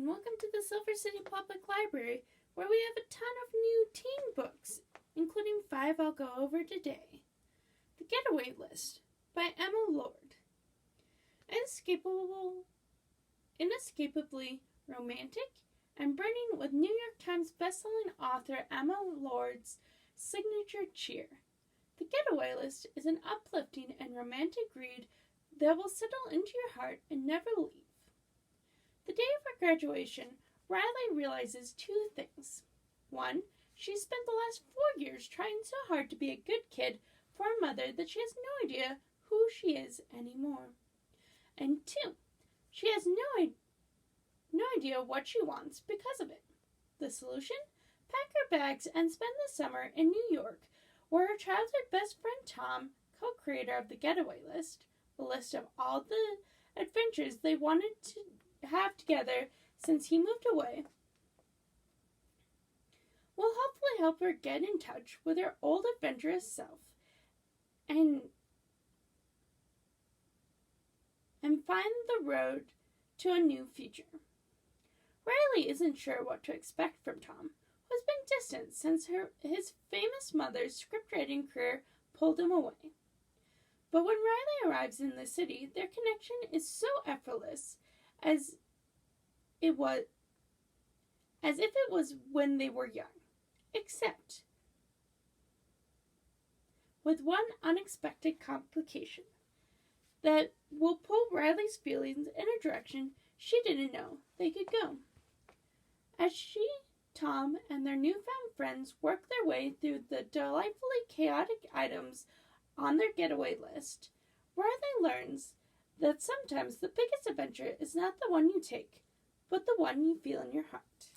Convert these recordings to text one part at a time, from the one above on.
and welcome to the Silver City Public Library, where we have a ton of new teen books, including 5 I'll go over today. The Getaway List by Emma Lord. Inescapably romantic and burning with New York Times bestselling author Emma Lord's signature cheer. The Getaway List is an uplifting and romantic read that will settle into your heart and never leave. The day of her graduation, Riley realizes 2 things. 1, she spent the last 4 years trying so hard to be a good kid for her mother that she has no idea who she is anymore. And 2, she has no idea what she wants because of it. The solution? Pack her bags and spend the summer in New York, where her childhood best friend Tom, co-creator of the Getaway List, a list of all the adventures they wanted to have together since he moved away, will hopefully help her get in touch with her old adventurous self and find the road to a new future. Riley isn't sure what to expect from Tom, who has been distant since his famous mother's scriptwriting career pulled him away. But when Riley arrives in the city, their connection is so effortless as if it was when they were young, except with one unexpected complication that will pull Riley's feelings in a direction she didn't know they could go. As she, Tom, and their newfound friends work their way through the delightfully chaotic items on their getaway list, Riley learns that sometimes the biggest adventure is not the one you take, but the one you feel in your heart.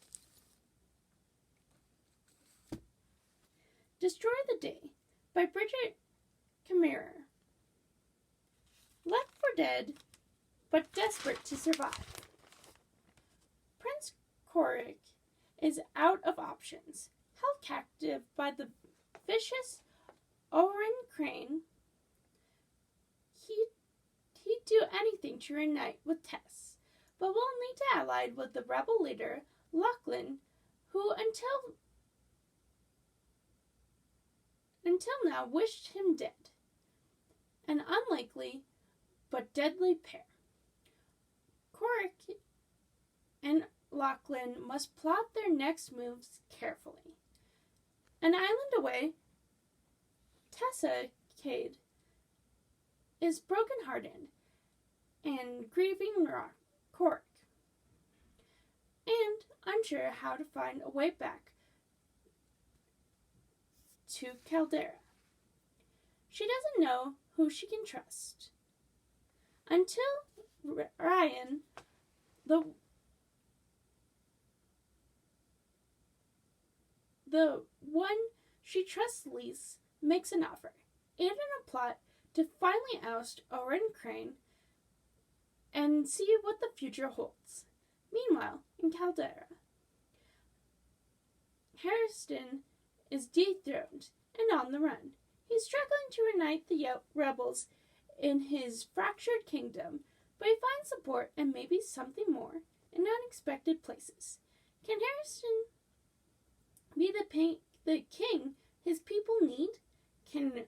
Destroy the Day by Bridget Kemmerer. Left for dead, but desperate to survive. Prince Korik is out of options. Held captive by the vicious Oren Crane, he'd do anything to reunite with Tess, but will need to ally with the rebel leader, Lachlan, who until now wished him dead. An unlikely but deadly pair. Korik and Lachlan must plot their next moves carefully. An island away, Tessa Cade is broken-hearted and grieving Korik, and unsure how to find a way back to Caldera. She doesn't know who she can trust until Ryan, the one she trusts least, makes an offer, and in a plot to finally oust Oren Crane and see what the future holds. Meanwhile, in Caldera, Harriston is dethroned and on the run. He's struggling to reunite the rebels in his fractured kingdom, but he finds support and maybe something more in unexpected places. Can Harriston be the king his people need? Can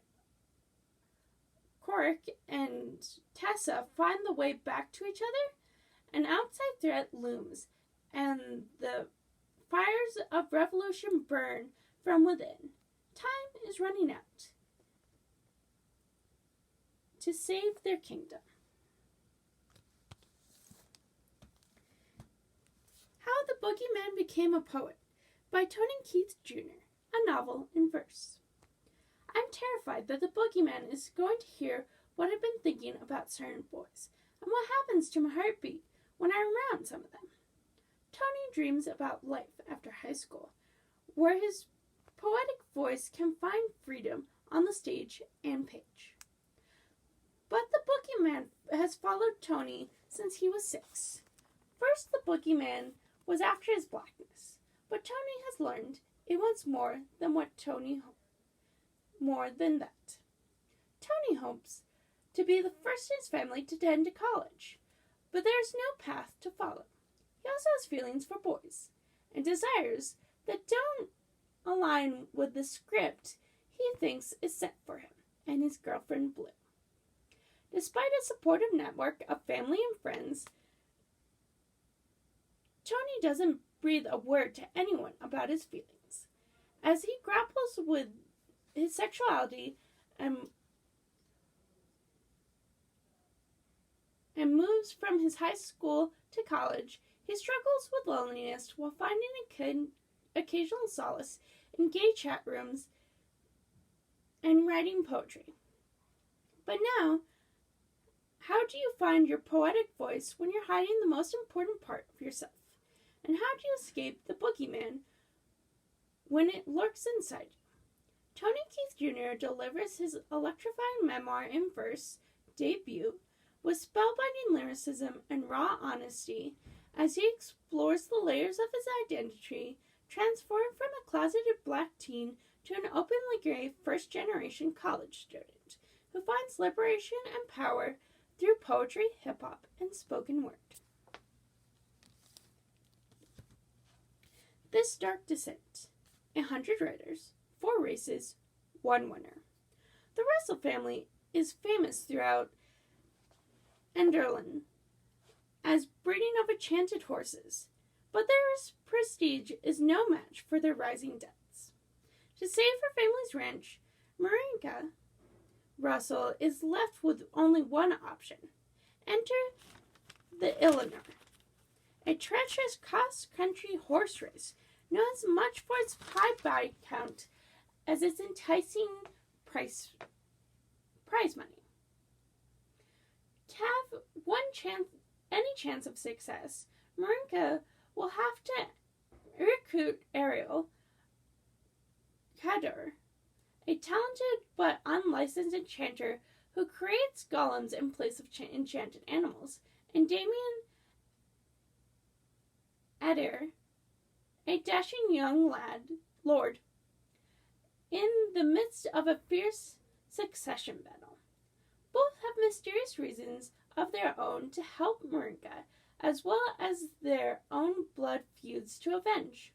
Korik and Tessa find the way back to each other? An outside threat looms, and the fires of revolution burn from within. Time is running out to save their kingdom. How the Boogeyman Became a Poet by Tony Keith Jr., a novel in verse. I'm terrified that the boogeyman is going to hear what I've been thinking about certain boys, and what happens to my heartbeat when I'm around some of them. Tony dreams about life after high school, where his poetic voice can find freedom on the stage and page. But the boogeyman has followed Tony since he was 6. First, the boogeyman was after his blackness, but Tony has learned it wants more than that. Tony hopes to be the first in his family to attend college, but there is no path to follow. He also has feelings for boys and desires that don't align with the script he thinks is set for him and his girlfriend Blue. Despite a supportive network of family and friends, Tony doesn't breathe a word to anyone about his feelings. As he grapples with his sexuality and moves from his high school to college, he struggles with loneliness while finding occasional solace in gay chat rooms and writing poetry. But now, how do you find your poetic voice when you're hiding the most important part of yourself? And how do you escape the boogeyman when it lurks inside you? Tony Keith Jr. delivers his electrifying memoir in verse debut with spellbinding lyricism and raw honesty as he explores the layers of his identity, transformed from a closeted black teen to an openly gay first-generation college student who finds liberation and power through poetry, hip-hop, and spoken word. This Dark Descent. 100 writers, 4 races, 1 winner. The Russell family is famous throughout Enderlin as breeding of enchanted horses, but their prestige is no match for their rising debts. To save her family's ranch, Marinka Russell is left with only one option. Enter the Eleanor, a treacherous cross-country horse race known as much for its high body count as its enticing prize money. To have any chance of success, Marinka will have to recruit Ariel Kadur, a talented but unlicensed enchanter who creates golems in place of enchanted animals, and Damien Adair, a dashing young lord, in the midst of a fierce succession battle. Both have mysterious reasons of their own to help Marinka, as well as their own blood feuds to avenge.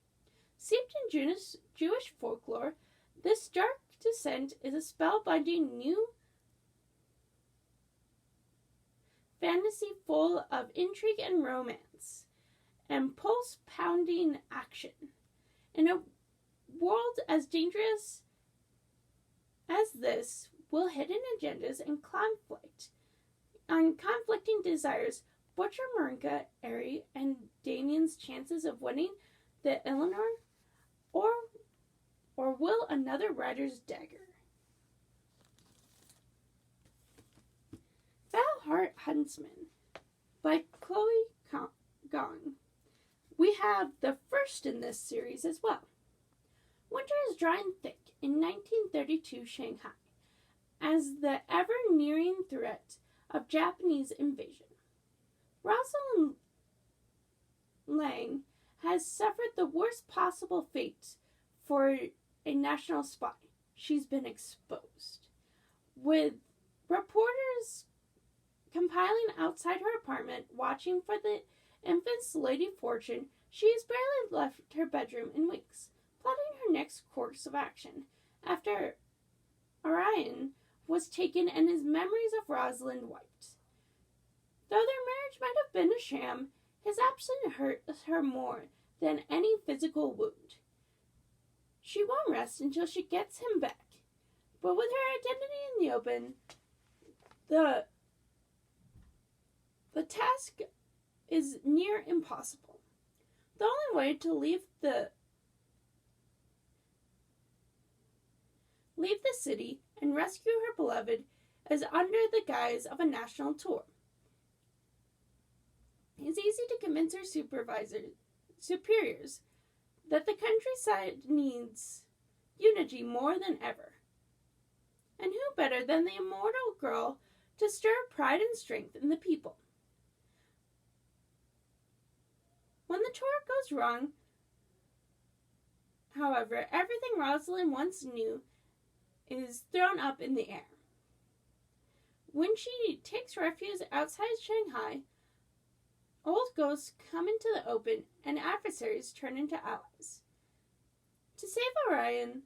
Steeped in Jewish folklore, this Dark Descent is a spellbinding new fantasy full of intrigue and romance, and pulse-pounding action. In a world as dangerous as this, will hidden agendas and conflicting desires butcher Marinka, Ari, and Damien's chances of winning the Eleanor, or will another writer's dagger? Foul Huntsman by Chloe Gong. We have the first in this series as well. Winter is drawing thick in 1932 Shanghai as the ever-nearing threat of Japanese invasion. Rosalind Lang has suffered the worst possible fate for a national spy. She's been exposed, with reporters compiling outside her apartment, watching for the infant's Lady Fortune. She has barely left her bedroom in weeks, plotting her next course of action after Orion was taken and his memories of Rosalind wiped. Though their marriage might have been a sham, his absence hurt her more than any physical wound. She won't rest until she gets him back, but with her identity in the open, the task is near impossible. The only way to leave the city and rescue her beloved is under the guise of a national tour. It's easy to convince her superiors that the countryside needs unity more than ever. And who better than the immortal girl to stir pride and strength in the people? When the tour goes wrong, however, everything Rosalind once knew is thrown up in the air. When she takes refuge outside Shanghai, old ghosts come into the open and adversaries turn into allies. To save Orion,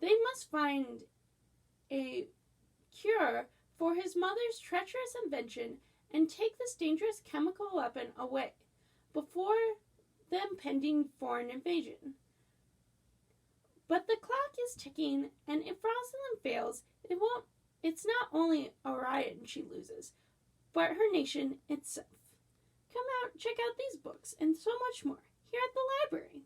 they must find a cure for his mother's treacherous invention and take this dangerous chemical weapon away before the impending foreign invasion. But the clock is ticking, and if Rosalind fails, it's not only Orion she loses, but her nation itself. Come out, check out these books, and so much more here at the library.